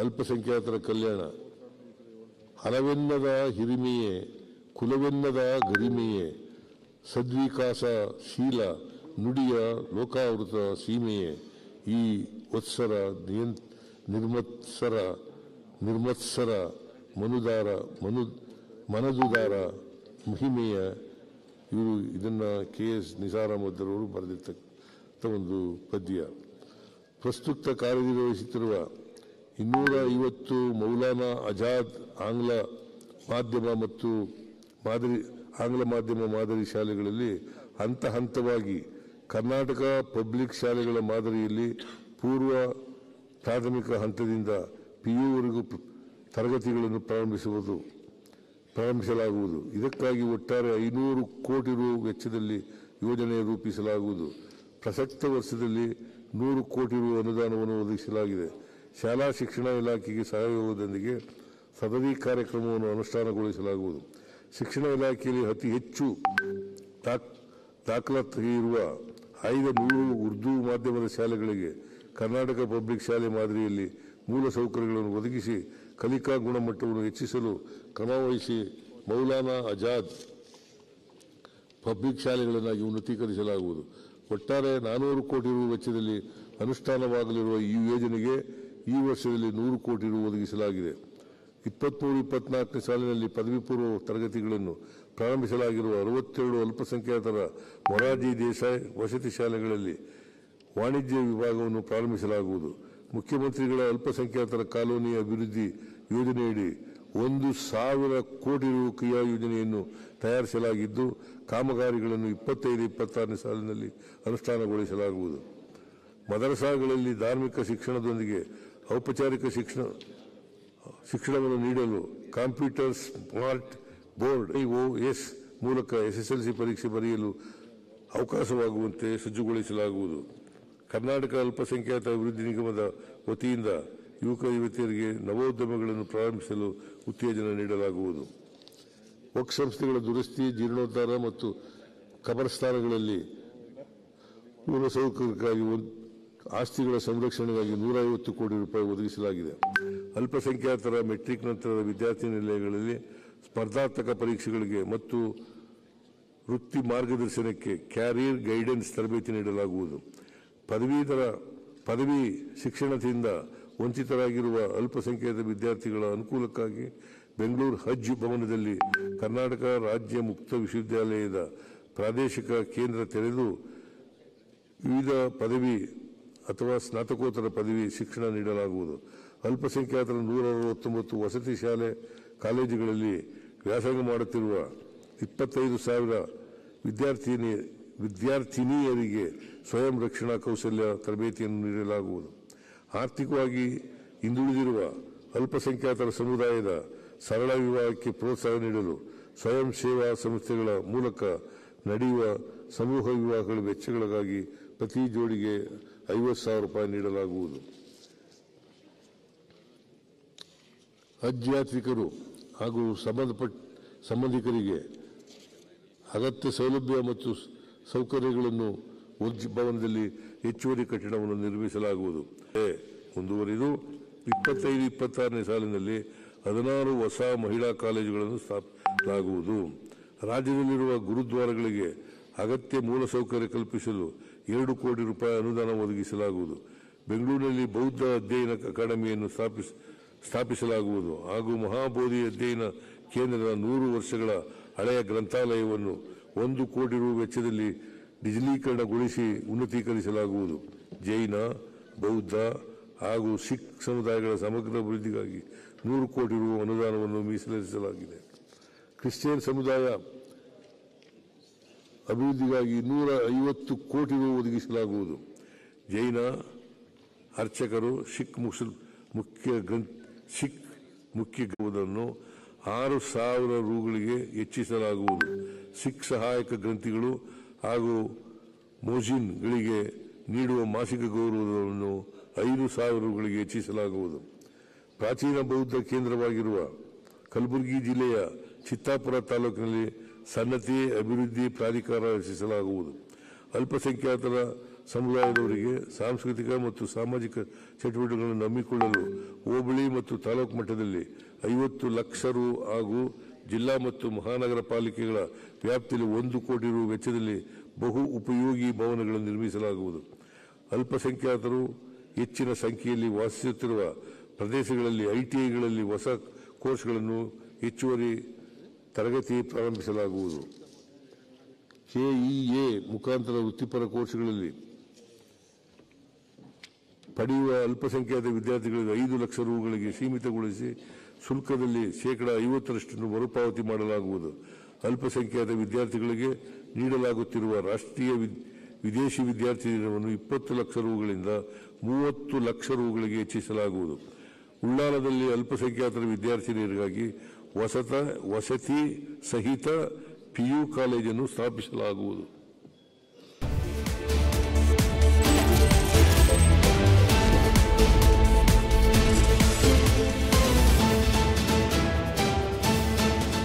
ಅಲ್ಪಸಂಖ್ಯಾತರ ಕಲ್ಯಾಣ. ಹಲವೆನ್ನದ ಹಿರಿಮೆಯೇ ಕುಲವೆನ್ನದ ಗರಿಮೆಯೇ ಸದ್ವಿಕಾಸಶೀಲ ನುಡಿಯ ಲೋಕಾವೃತ ಸೀಮೆಯೇ ಈ ವತ್ಸರ ನಿರ್ಮತ್ಸರ ಮನದುದಾರ ಮಹಿಮೆಯ. ಇವರು ಇದನ್ನು KS ನಿಸಾರ್ ಅಹಮದ್ ಅವರು ಬರೆದಿರ್ತಕ್ಕಂಥ ಒಂದು ಪದ್ಯ. ಪ್ರಸ್ತುತ ಕಾರ್ಯನಿರ್ವಹಿಸುತ್ತಿರುವ 250 ಮೌಲಾನಾ ಆಜಾದ್ ಆಂಗ್ಲ ಮಾಧ್ಯಮ ಮಾದರಿ ಶಾಲೆಗಳಲ್ಲಿ ಹಂತ ಹಂತವಾಗಿ ಕರ್ನಾಟಕ ಪಬ್ಲಿಕ್ ಶಾಲೆಗಳ ಮಾದರಿಯಲ್ಲಿ ಪೂರ್ವ ಪ್ರಾಥಮಿಕ ಹಂತದಿಂದ PU ತರಗತಿಗಳನ್ನು ಪ್ರಾರಂಭಿಸಲಾಗುವುದು. ಇದಕ್ಕಾಗಿ ಒಟ್ಟಾರೆ 500 ಕೋಟಿ ರು ವೆಚ್ಚದಲ್ಲಿ ಯೋಜನೆ ರೂಪಿಸಲಾಗುವುದು. ಪ್ರಸಕ್ತ ವರ್ಷದಲ್ಲಿ 100 ಕೋಟಿ ರು ಅನುದಾನವನ್ನು ಒದಗಿಸಲಾಗಿದೆ. ಶಾಲಾ ಶಿಕ್ಷಣ ಇಲಾಖೆಗೆ ಸಹಯೋಗದೊಂದಿಗೆ ಸದರಿ ಕಾರ್ಯಕ್ರಮವನ್ನು ಅನುಷ್ಠಾನಗೊಳಿಸಲಾಗುವುದು. ಶಿಕ್ಷಣ ಇಲಾಖೆಯಲ್ಲಿ ಅತಿ ಹೆಚ್ಚು ದಾಖಲಾತಿ ಇರುವ ಆಯ್ದ 100 ಉರ್ದು ಮಾಧ್ಯಮದ ಶಾಲೆಗಳಿಗೆ ಕರ್ನಾಟಕ ಪಬ್ಲಿಕ್ ಶಾಲೆ ಮಾದರಿಯಲ್ಲಿ ಮೂಲ ಸೌಕರ್ಯಗಳನ್ನು ಒದಗಿಸಿ ಕಲಿಕಾ ಗುಣಮಟ್ಟವನ್ನು ಹೆಚ್ಚಿಸಲು ಕ್ರಮವಹಿಸಿ ಮೌಲಾನಾ ಆಜಾದ್ ಪಬ್ಲಿಕ್ ಶಾಲೆಗಳನ್ನಾಗಿ ಉನ್ನತೀಕರಿಸಲಾಗುವುದು. ಒಟ್ಟಾರೆ 400 ಕೋಟಿ ರು ವೆಚ್ಚದಲ್ಲಿ ಅನುಷ್ಠಾನವಾಗಲಿರುವ ಈ ಯೋಜನೆಗೆ ಈ ವರ್ಷದಲ್ಲಿ 100 ಕೋಟಿ ರು ಒದಗಿಸಲಾಗಿದೆ. 23-24ನೇ ಸಾಲಿನಲ್ಲಿ ಪದವಿ ಪೂರ್ವ ತರಗತಿಗಳನ್ನು ಪ್ರಾರಂಭಿಸಲಾಗಿರುವ 62 ಅಲ್ಪಸಂಖ್ಯಾತರ ಮೊರಾರ್ಜಿ ದೇಸಾಯಿ ವಸತಿ ಶಾಲೆಗಳಲ್ಲಿ ವಾಣಿಜ್ಯ ವಿಭಾಗವನ್ನು ಪ್ರಾರಂಭಿಸಲಾಗುವುದು. ಮುಖ್ಯಮಂತ್ರಿಗಳ ಅಲ್ಪಸಂಖ್ಯಾತರ ಕಾಲೋನಿ ಅಭಿವೃದ್ಧಿ ಯೋಜನೆಯಡಿ 1,000 ಕೋಟಿ ರು ಕ್ರಿಯಾ ಯೋಜನೆಯನ್ನು ತಯಾರಿಸಲಾಗಿದ್ದು ಕಾಮಗಾರಿಗಳನ್ನು 25-26ನೇ ಸಾಲಿನಲ್ಲಿ ಅನುಷ್ಠಾನಗೊಳಿಸಲಾಗುವುದು. ಮದರಸಾಗಳಲ್ಲಿ ಧಾರ್ಮಿಕ ಶಿಕ್ಷಣದೊಂದಿಗೆ ಔಪಚಾರಿಕ ಶಿಕ್ಷಣವನ್ನು ನೀಡಲು ಕಂಪ್ಯೂಟರ್ ಸ್ಮಾರ್ಟ್ ಬೋರ್ಡ್ IOS ಮೂಲಕ SSLC ಪರೀಕ್ಷೆ ಬರೆಯಲು ಅವಕಾಶವಾಗುವಂತೆ ಸಜ್ಜುಗೊಳಿಸಲಾಗುವುದು. ಕರ್ನಾಟಕ ಅಲ್ಪಸಂಖ್ಯಾತ ಅಭಿವೃದ್ಧಿ ನಿಗಮದ ವತಿಯಿಂದ ಯುವಕ ಯುವತಿಯರಿಗೆ ನವೋದ್ಯಮಗಳನ್ನು ಪ್ರಾರಂಭಿಸಲು ಉತ್ತೇಜನ ನೀಡಲಾಗುವುದು. ವಕ್ಫ್ ಸಂಸ್ಥೆಗಳ ದುರಸ್ತಿ, ಜೀರ್ಣೋದ್ಧಾರ ಮತ್ತು ಕಬರಸ್ಥಾನಗಳಲ್ಲಿ ಮೂಲಸೌಕರ್ಯಕ್ಕಾಗಿ ಆಸ್ತಿಗಳ ಸಂರಕ್ಷಣೆಗಾಗಿ 150 ಕೋಟಿ ರೂಪಾಯಿ ಒದಗಿಸಲಾಗಿದೆ. ಅಲ್ಪಸಂಖ್ಯಾತರ ಮೆಟ್ರಿಕ್ ನಂತರದ ವಿದ್ಯಾರ್ಥಿ ನಿಲಯಗಳಲ್ಲಿ ಸ್ಪರ್ಧಾತ್ಮಕ ಪರೀಕ್ಷೆಗಳಿಗೆ ಮತ್ತು ವೃತ್ತಿ ಮಾರ್ಗದರ್ಶನಕ್ಕೆ ಕ್ಯಾರಿಯರ್ ಗೈಡೆನ್ಸ್ ತರಬೇತಿ ನೀಡಲಾಗುವುದು. ಪದವಿ ಶಿಕ್ಷಣದಿಂದ ವಂಚಿತರಾಗಿರುವ ಅಲ್ಪಸಂಖ್ಯಾತ ವಿದ್ಯಾರ್ಥಿಗಳ ಅನುಕೂಲಕ್ಕಾಗಿ ಬೆಂಗಳೂರು ಹಜ್ ಭವನದಲ್ಲಿ ಕರ್ನಾಟಕ ರಾಜ್ಯ ಮುಕ್ತ ವಿಶ್ವವಿದ್ಯಾಲಯದ ಪ್ರಾದೇಶಿಕ ಕೇಂದ್ರ ತೆರೆದು ವಿವಿಧ ಪದವಿ ಅಥವಾ ಸ್ನಾತಕೋತ್ತರ ಪದವಿ ಶಿಕ್ಷಣ ನೀಡಲಾಗುವುದು. ಅಲ್ಪಸಂಖ್ಯಾತರ 169 ವಸತಿ ಶಾಲೆ ಕಾಲೇಜುಗಳಲ್ಲಿ ವ್ಯಾಸಂಗ ಮಾಡುತ್ತಿರುವ 25,000 ವಿದ್ಯಾರ್ಥಿನಿಯರಿಗೆ ಸ್ವಯಂ ರಕ್ಷಣಾ ಕೌಶಲ್ಯ ತರಬೇತಿಯನ್ನು ನೀಡಲಾಗುವುದು. ಆರ್ಥಿಕವಾಗಿ ಹಿಂದುಳಿದಿರುವ ಅಲ್ಪಸಂಖ್ಯಾತರ ಸಮುದಾಯದ ಸರಳ ವಿವಾಹಕ್ಕೆ ಪ್ರೋತ್ಸಾಹ ನೀಡಲು ಸ್ವಯಂ ಸೇವಾ ಸಂಸ್ಥೆಗಳ ಮೂಲಕ ನಡೆಯುವ ಸಮೂಹ ವಿವಾಹಗಳ ವೆಚ್ಚಗಳಿಗಾಗಿ ಪ್ರತಿ ಜೋಡಿಗೆ 50,000 ರೂಪಾಯಿ ನೀಡಲಾಗುವುದು. ಹಜ್ ಯಾತ್ರಿಕರು ಹಾಗೂ ಸಂಬಂಧಿಕರಿಗೆ ಅಗತ್ಯ ಸೌಲಭ್ಯ ಮತ್ತು ಸೌಕರ್ಯಗಳನ್ನು ಹಜ್ ಭವನದಲ್ಲಿ ಹೆಚ್ಚುವರಿ ಕಟ್ಟಡವನ್ನು ನಿರ್ಮಿಸಲಾಗುವುದು. ಮುಂದುವರಿದು 25-26ನೇ ಸಾಲಿನಲ್ಲಿ 16 ಹೊಸ ಮಹಿಳಾ ಕಾಲೇಜುಗಳನ್ನು ಸ್ಥಾಪಿಸಲಾಗುವುದು. ರಾಜ್ಯದಲ್ಲಿರುವ ಗುರುದ್ವಾರಗಳಿಗೆ ಅಗತ್ಯ ಮೂಲಸೌಕರ್ಯ ಕಲ್ಪಿಸಲು 2 ಕೋಟಿ ರೂಪಾಯಿ ಅನುದಾನ ಒದಗಿಸಲಾಗುವುದು. ಬೆಂಗಳೂರಿನಲ್ಲಿ ಬೌದ್ಧ ಅಧ್ಯಯನ ಅಕಾಡೆಮಿಯನ್ನು ಸ್ಥಾಪಿಸಲಾಗುವುದು ಹಾಗೂ ಮಹಾಬೋಧಿ ಅಧ್ಯಯನ ಕೇಂದ್ರದ 100 ವರ್ಷಗಳ ಹಳೆಯ ಗ್ರಂಥಾಲಯವನ್ನು 1 ಕೋಟಿ ರು ವೆಚ್ಚದಲ್ಲಿ ಡಿಜಿಟಲೀಕರಣಗೊಳಿಸಿ ಉನ್ನತೀಕರಿಸಲಾಗುವುದು. ಜೈನ, ಬೌದ್ಧ ಹಾಗೂ ಸಿಖ್ ಸಮುದಾಯಗಳ ಸಮಗ್ರ ಅಭಿವೃದ್ಧಿಗಾಗಿ 100 ಕೋಟಿ ರು ಅನುದಾನವನ್ನು ಮೀಸಲಿರಿಸಲಾಗಿದೆ. ಕ್ರಿಶ್ಚಿಯನ್ ಸಮುದಾಯ ಅಭಿವೃದ್ಧಿಗಾಗಿ 250 ಕೋಟಿ ರು ಒದಗಿಸಲಾಗುವುದು. ಜೈನ ಅರ್ಚಕರು ಸಿಖ್ ಮುಖ್ಯ ಗ್ರಂಥವನ್ನು 6,000 ರೂಗಳಿಗೆ ಹೆಚ್ಚಿಸಲಾಗುವುದು. ಸಿಖ್ ಸಹಾಯಕ ಗ್ರಂಥಿಗಳು ಹಾಗೂ ಮೋಜಿನ್ಗಳಿಗೆ ನೀಡುವ ಮಾಸಿಕ ಗೌರವವನ್ನು 5,000 ರೂಗಳಿಗೆ ಹೆಚ್ಚಿಸಲಾಗುವುದು. ಪ್ರಾಚೀನ ಬೌದ್ಧ ಕೇಂದ್ರವಾಗಿರುವ ಕಲಬುರಗಿ ಜಿಲ್ಲೆಯ ಚಿತ್ತಾಪುರ ತಾಲೂಕಿನಲ್ಲಿ ಸನ್ನತಿ ಅಭಿವೃದ್ಧಿ ಪ್ರಾಧಿಕಾರ ರಚಿಸಲಾಗುವುದು. ಅಲ್ಪಸಂಖ್ಯಾತರ ಸಮುದಾಯದವರಿಗೆ ಸಾಂಸ್ಕೃತಿಕ ಮತ್ತು ಸಾಮಾಜಿಕ ಚಟುವಟಿಕೆಗಳನ್ನು ಹಮ್ಮಿಕೊಳ್ಳಲು ಹೋಬಳಿ ಮತ್ತು ತಾಲೂಕು ಮಟ್ಟದಲ್ಲಿ 50 ಲಕ್ಷ ರು ಹಾಗೂ ಜಿಲ್ಲಾ ಮತ್ತು ಮಹಾನಗರ ಪಾಲಿಕೆಗಳ ವ್ಯಾಪ್ತಿಯಲ್ಲಿ 1 ಕೋಟಿ ರು ವೆಚ್ಚದಲ್ಲಿ ಬಹು ಉಪಯೋಗಿ ಭವನಗಳನ್ನು ನಿರ್ಮಿಸಲಾಗುವುದು. ಅಲ್ಪಸಂಖ್ಯಾತರು ಹೆಚ್ಚಿನ ಸಂಖ್ಯೆಯಲ್ಲಿ ವಾಸಿಸುತ್ತಿರುವ ಪ್ರದೇಶಗಳಲ್ಲಿ ಐಟಿಐಗಳಲ್ಲಿ ಹೊಸ ಕೋರ್ಸ್ಗಳನ್ನು ಹೆಚ್ಚುವರಿ ತರಗತಿ ಪ್ರಾರಂಭಿಸಲಾಗುವುದು. ಕೆಇಎ ಮುಖಾಂತರ ವೃತ್ತಿಪರ ಕೋರ್ಸ್ಗಳಲ್ಲಿ ಪಡೆಯುವ ಅಲ್ಪಸಂಖ್ಯಾತ ವಿದ್ಯಾರ್ಥಿಗಳಿಗೆ 5 ಲಕ್ಷ ರುಗಳಿಗೆ ಸೀಮಿತಗೊಳಿಸಿ ಶುಲ್ಕದಲ್ಲಿ 50% ಮರುಪಾವತಿ ಮಾಡಲಾಗುವುದು. ಅಲ್ಪಸಂಖ್ಯಾತ ವಿದ್ಯಾರ್ಥಿಗಳಿಗೆ ನೀಡಲಾಗುತ್ತಿರುವ ರಾಷ್ಟ್ರೀಯ ವಿದೇಶಿ ವಿದ್ಯಾರ್ಥಿ ದಿನವನ್ನು 20 ಲಕ್ಷ ರುಗಳಿಂದ 30 ಲಕ್ಷ ರುಗಳಿಗೆ ಹೆಚ್ಚಿಸಲಾಗುವುದು. ಉಳ್ಳಾಲದಲ್ಲಿ ಅಲ್ಪಸಂಖ್ಯಾತರ ವಿದ್ಯಾರ್ಥಿನಿಯರಿಗಾಗಿ ವಸತಿ ಸಹಿತ PU ಕಾಲೇಜನ್ನು ಸ್ಥಾಪಿಸಲಾಗುವುದು.